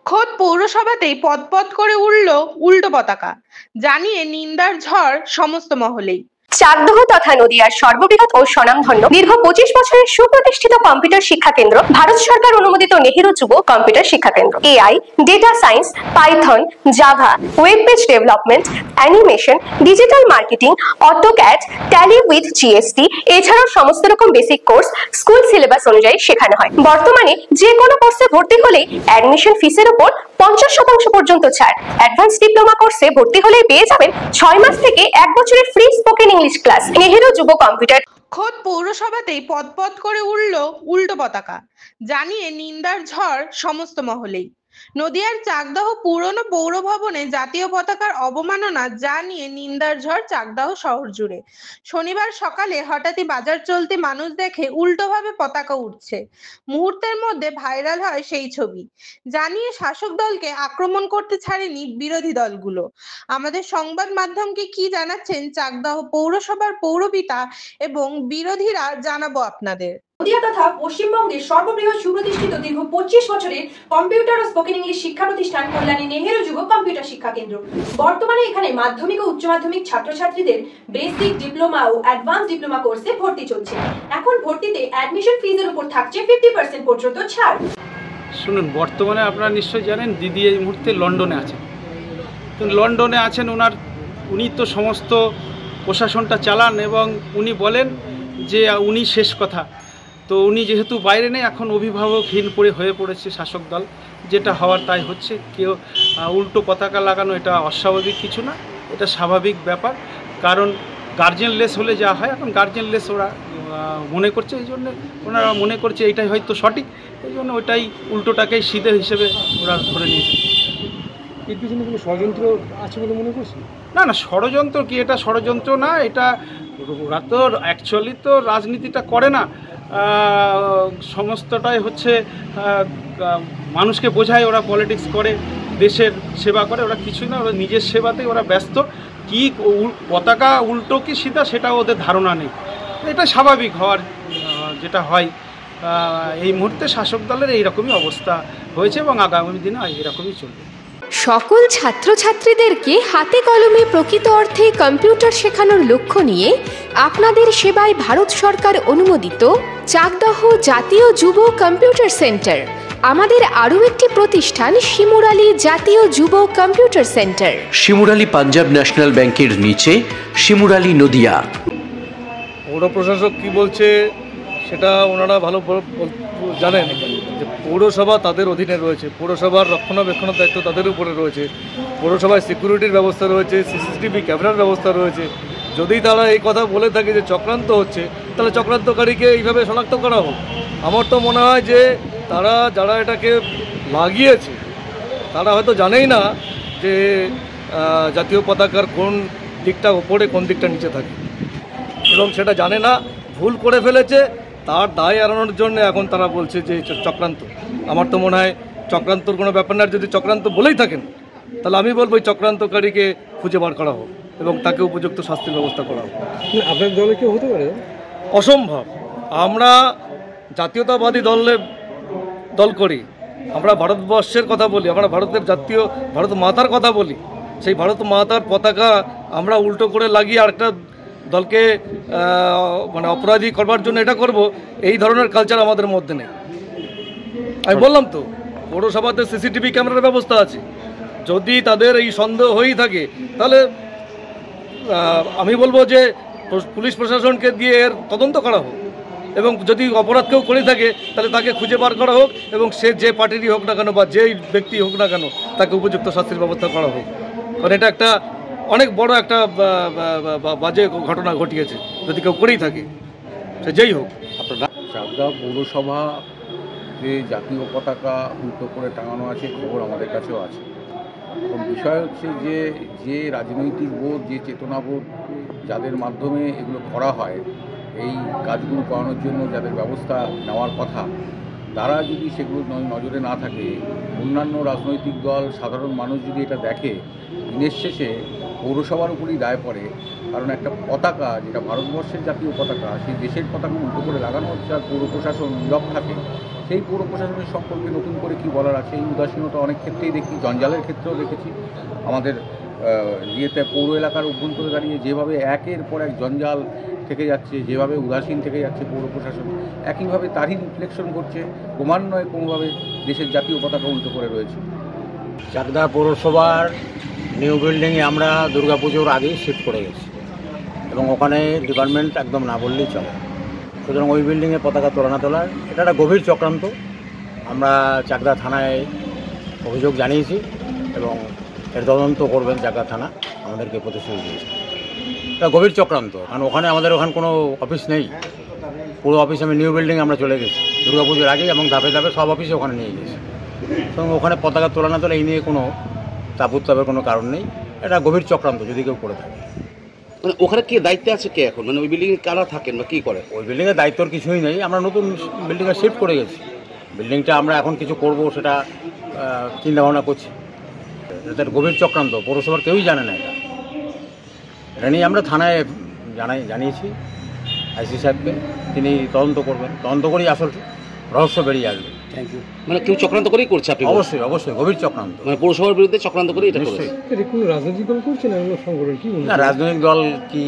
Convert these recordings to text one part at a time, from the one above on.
খোদ পৌরসভাতেই পদপদ করে উড়ল উল্টো পতাকা, জানিয়ে নিন্দার ঝড় সমস্ত মহলেই। চাকদহ তথা নদিয়ার সর্ববৃহৎ ও স্বনামধন্য দীর্ঘ 25 বছরের সুপ্রতিষ্ঠিত কম্পিউটার শিক্ষা কেন্দ্র ভারত সরকার অনুমোদিত নেহেরু যুব কম্পিউটার শিক্ষা কেন্দ্র। AI, data science, Python, Java, web page development, animation, digital marketing, AutoCAD, tally with GST এছাড়াও সমস্ত রকম বেসিক কোর্স স্কুল সিলেবাস অনুযায়ী শেখানো হয়। বর্তমানে যে কোনো কোর্সে ভর্তি হলেই অ্যাডমিশন ফিসের উপর 50% পর্যন্ত ছাড়। অ্যাডভান্স ডিপ্লোমা কোর্সে ভর্তি হলেই পেয়ে যাবেন 6 মাস থেকে 1 বছরের free spoken English class. Nehru যুব কম্পিউটার। খোদ পৌরসভাতেই পদপদ করে উড়ল উল্টো পতাকা, জানিয়ে নিন্দার ঝড় সমস্ত মহলেই। নদিয়ার চাকদাহ পুরনো পৌর ভবনে জাতীয় পতাকার অবমাননা জানিয়ে নিন্দার ঝড় চাকদাহ শহর জুড়ে। শনিবার সকালে হঠাৎই বাজার চলতি মানুষ দেখে উল্টোভাবে পতাকা উঠছে। মুহূর্তের মধ্যে ভাইরাল হয় সেই ছবি, জানিয়ে শাসক দলকে আক্রমণ করতে ছাড়েনি বিরোধী দলগুলো। আমাদের সংবাদ মাধ্যমকে কি জানাচ্ছেন চাকদাহ পৌরসভার পৌরপিতা এবং বিরোধীরা জানাবো আপনাদের। নদিয়া তথা পশ্চিমবঙ্গের সর্ববৃহৎ সুপ্রতিষ্ঠিত দীর্ঘ 25 বছরের কম্পিউটার ও স্পোকেন ইংলিশ শিক্ষা প্রতিষ্ঠান কল্যাণী নেহেরু যুব কম্পিউটার শিক্ষা কেন্দ্র। বর্তমানে এখানে মাধ্যমিক ও উচ্চ মাধ্যমিক ছাত্রছাত্রীদের বেসিক, ডিপ্লোমা ও অ্যাডভান্স ডিপ্লোমা কোর্সে ভর্তি চলছে। এখন ভর্তিতে অ্যাডমিশন ফিজের উপর থাকছে 50% পর্যন্ত ছাড়। শুনুন, বর্তমানে আপনারা নিশ্চয়ই জানেন দিদি এই মুহূর্তে লন্ডনে আছেন। তো লন্ডনে আছেন, উনি তো সমস্ত প্রশাসনটা চালান এবং উনি বলেন যে উনি শেষ কথা। তো উনি যেহেতু বাইরে নেই, এখন অভিভাবকহীন হয়ে পড়েছে শাসক দল। যেটা হওয়ার তাই হচ্ছে। কেউ উল্টো পতাকা লাগানো এটা অস্বাভাবিক কিছু না, এটা স্বাভাবিক ব্যাপার। কারণ গার্জেনলেস হলে যা হয়, এখন গার্জেনলেস ওরা মনে করছে, এই জন্য ওনারা মনে করছে এইটাই হয়তো সঠিক, এই জন্য ওইটাই উল্টোটাকেই সিধে হিসেবে ওরা ধরে নিয়েছে। এর পিছনে কোনো ষড়যন্ত্র আছে বলে মনে করছি? না না, ষড়যন্ত্র কি? এটা ষড়যন্ত্র না, এটা ওরা তো অ্যাকচুয়ালি তো রাজনীতিটা করে না, সমস্তটাই হচ্ছে মানুষকে বোঝায়। ওরা পলিটিক্স করে, দেশের সেবা করে, ওরা কিছুই না, ওরা নিজের সেবাতেই ওরা ব্যস্ত। কি পতাকা উল্টো কি সিধা সেটা ওদের ধারণা নেই। এটা স্বাভাবিক হওয়ার, যেটা হয়। এই মুহূর্তে শাসক দলের এইরকমই অবস্থা হয়েছে এবং আগামী দিনে এরকমই চলবে। সকল ছাত্রছাত্রীদেরকে হাতে কলমে প্রকৃত অর্থে কম্পিউটার শেখানোর লক্ষ্য নিয়ে আপনাদের সেবায় ভারত সরকার অনুমোদিত চাকদাহ জাতীয় যুব কম্পিউটার সেন্টার। আমাদের আরও একটি প্রতিষ্ঠান শিমুরালী জাতীয় যুব computer centre, Shimurali Punjab national ব্যাংকের নিচে, শিমুরালী নদিয়া। পৌর প্রশাসক কি বলছে সেটা ওনারা ভালো জানেন যে পৌরসভা তাদের অধীনে রয়েছে, পৌরসভার রক্ষণাবেক্ষণের দায়িত্ব তাদের উপরে রয়েছে, পৌরসভায় সিকিউরিটির ব্যবস্থা রয়েছে, সিসিটিভি ক্যামেরার ব্যবস্থা রয়েছে। যদি তারা এই কথা বলে থাকে যে চক্রান্ত হচ্ছে, তাহলে চক্রান্তকারীকে এইভাবে শনাক্ত করা হোক। আমার তো মনে হয় যে তারা যারা এটাকে লাগিয়েছে তারা হয়তো জানেই না যে জাতীয় পতাকার কোন দিকটা ওপরে কোন দিকটা নিচে থাকে, এবং সেটা জানে না, ভুল করে ফেলেছে। তার দায় এড়ানোর জন্য এখন তারা বলছে যে চক্রান্ত। আমার তো মনে হয় চক্রান্তর কোনো ব্যাপার না। যদি চক্রান্ত বলেই থাকেন তাহলে আমি বলবো এই চক্রান্তকারীকে খুঁজে বার করা হোক এবং তাকে উপযুক্ত শাস্তির ব্যবস্থা করা হোক। আপনার দলে কেউ হতে পারে? অসম্ভব। আমরা জাতীয়তাবাদী দল করি, আমরা ভারতবর্ষের কথা বলি, আমরা ভারত মাতার কথা বলি। সেই ভারত মাতার পতাকা আমরা উল্টো করে লাগিয়ে আরেকটা দলকে মানে অপরাধী করবার জন্য এটা করব, এই ধরনের কালচার আমাদের মধ্যে নেই। আমি বললাম তো, পৌরসভাতে সিসিটিভি ক্যামেরার ব্যবস্থা আছে। যদি তাদের এই সন্দেহ হয়েই থাকে তাহলে আমি বলবো যে পুলিশ প্রশাসনকে দিয়ে এর তদন্ত করা হোক, এবং যদি অপরাধ কেউ করে থাকে তাহলে তাকে খুঁজে বার করা হোক, এবং সে যে পার্টিরই হোক না কেন বা যেই ব্যক্তি হোক না কেন তাকে উপযুক্ত শাস্তির ব্যবস্থা করা হোক। কারণ এটা একটা অনেক বড় একটা বাজে ঘটনা ঘটিয়েছে যদি কেউ করেই থাকে, সে যেই হোক। আপনারা চাকদা পৌরসভা যে জাতীয় পতাকা উল্টো করে টাঙানো আছে খবর আমাদের কাছেও আছে। এবং বিষয় হচ্ছে যে রাজনৈতিক বোধ, যে চেতনাবোধ যাদের মাধ্যমে এগুলো করা হয়, এই কাজগুলো করানোর জন্য যাদের ব্যবস্থা নেওয়ার কথা, তারা যদি সেগুলো নজরে না থাকে, অন্যান্য রাজনৈতিক দল, সাধারণ মানুষ যদি এটা দেখে, দিনের শেষে পৌরসভার উপরই দায় পড়ে কারণ একটা পতাকা যেটা ভারতবর্ষের জাতীয় পতাকা, সেই দেশের পতাকা উল্টো করে লাগানো হচ্ছে, আর পৌর প্রশাসন নীরব থাকে। সেই পৌর প্রশাসনের সম্পর্কে নতুন করে কি বলার আছে? এই উদাসীনতা অনেক ক্ষেত্রেই দেখি, জঞ্জালের ক্ষেত্রেও দেখেছি। আমাদের পৌর এলাকার অভ্যন্তরে দাঁড়িয়ে যেভাবে একের পর এক জঞ্জাল থেকে যাচ্ছে, যেভাবে উদাসীন থেকে যাচ্ছে পৌর প্রশাসন, একইভাবে তারই রিফ্লেকশন করছে ক্রমান্বয়ে কোনোভাবে দেশের জাতীয় পতাকা উল্টো করে রয়েছে। চাকদা পৌরসভার নিউ বিল্ডিংয়ে আমরা দুর্গাপুজোর আগেই শিফট করে গেছি এবং ওখানে ডিপার্টমেন্ট একদম না বললেই চলে। সুতরাং ওই বিল্ডিংয়ে পতাকা তোলার এটা একটা গভীর চক্রান্ত। আমরা চাকদা থানায় অভিযোগ জানিয়েছি এবং এর তদন্ত করবেন চাকদা থানা, আমাদেরকে প্রতিশ্রুতি দিয়েছে। এটা গভীর চক্রান্ত, কারণ ওখানে আমাদের কোনো অফিস নেই। পুরো অফিস আমি নিউ বিল্ডিংয়ে আমরা চলে গেছি দুর্গাপুজোর আগেই এবং ধাপে ধাপে সব অফিসে ওখানে নিয়ে গেছি। এবং ওখানে পতাকা তোলা এই নিয়ে কোনো তাপের কোনো কারণ নেই। এটা গভীর চক্রান্ত যদি কেউ করে থাকে। মানে ওখানে কে দায়িত্বে আছে কে এখন? মানে ওই বিল্ডিংয়ে কারা থাকেন বা কী করে? ওই বিল্ডিংয়ের দায়িত্বর কিছুই নেই। আমরা নতুন বিল্ডিংয়ে শিফট করে গেছি। বিল্ডিংটা আমরা এখন কিছু করব সেটা চিন্তাভাবনা করছি। এটা গভীর চক্রান্ত, পৌরসভার কেউই জানে না এটা নিয়ে আমরা থানায় জানিয়েছি আইসি সাহেবকে, তিনি তদন্ত করবেন। তদন্ত করেই আসল রহস্য বেরিয়ে আসবে। Thank you. মানে কেউ চক্রান্ত করেই করছে আপনি? অবশ্যই গভীর চক্রান্ত। মানে পৌরসভার বিরুদ্ধে চক্রান্ত করে এটা করছে। কোনো রাজনৈতিক দল করছে না সংগঠন? কি না, রাজনৈতিক দল কি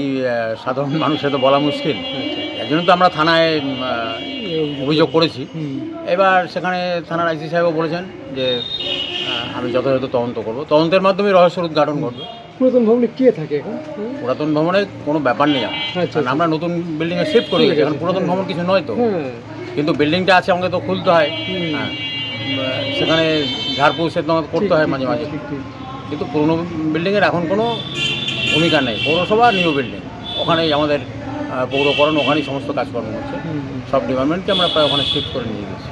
সাধারণ মানুষের তো বলা মুশকিল। এর জন্য তো আমরা থানায় অভিযোগ করেছি। এবার সেখানে থানার আইসি সাহেবও বলেছেন যে আমি যথাযথ তদন্ত করব, তদন্তের মাধ্যমে রহস্যের উদ্ঘাটন করবো। পুরাতন ভবনে কে থাকে এখন? পুরাতন ভবনে কোনো ব্যাপার নেই, কারণ আমরা নতুন বিল্ডিংয়ে শিফট করে গেছি। এখন পুরাতন ভবন কিছু নয় তো, কিন্তু বিল্ডিংটা আছে, আমাকে তো খুলতে হয়। হ্যাঁ, সেখানে ঝাড়পোছ সে তোমাকে করতে হয় মাঝে মাঝে। কিন্তু পুরনো বিল্ডিংয়ের এখন কোনো ভূমিকা নেই। পৌরসভা নিউ বিল্ডিং, ওখানেই আমাদের পৌরকরণ, ওখানেই সমস্ত কাজকর্ম হচ্ছে। সব ডিপার্টমেন্টকে আমরা প্রায় ওখানে শিফট করে নিয়ে গেছি।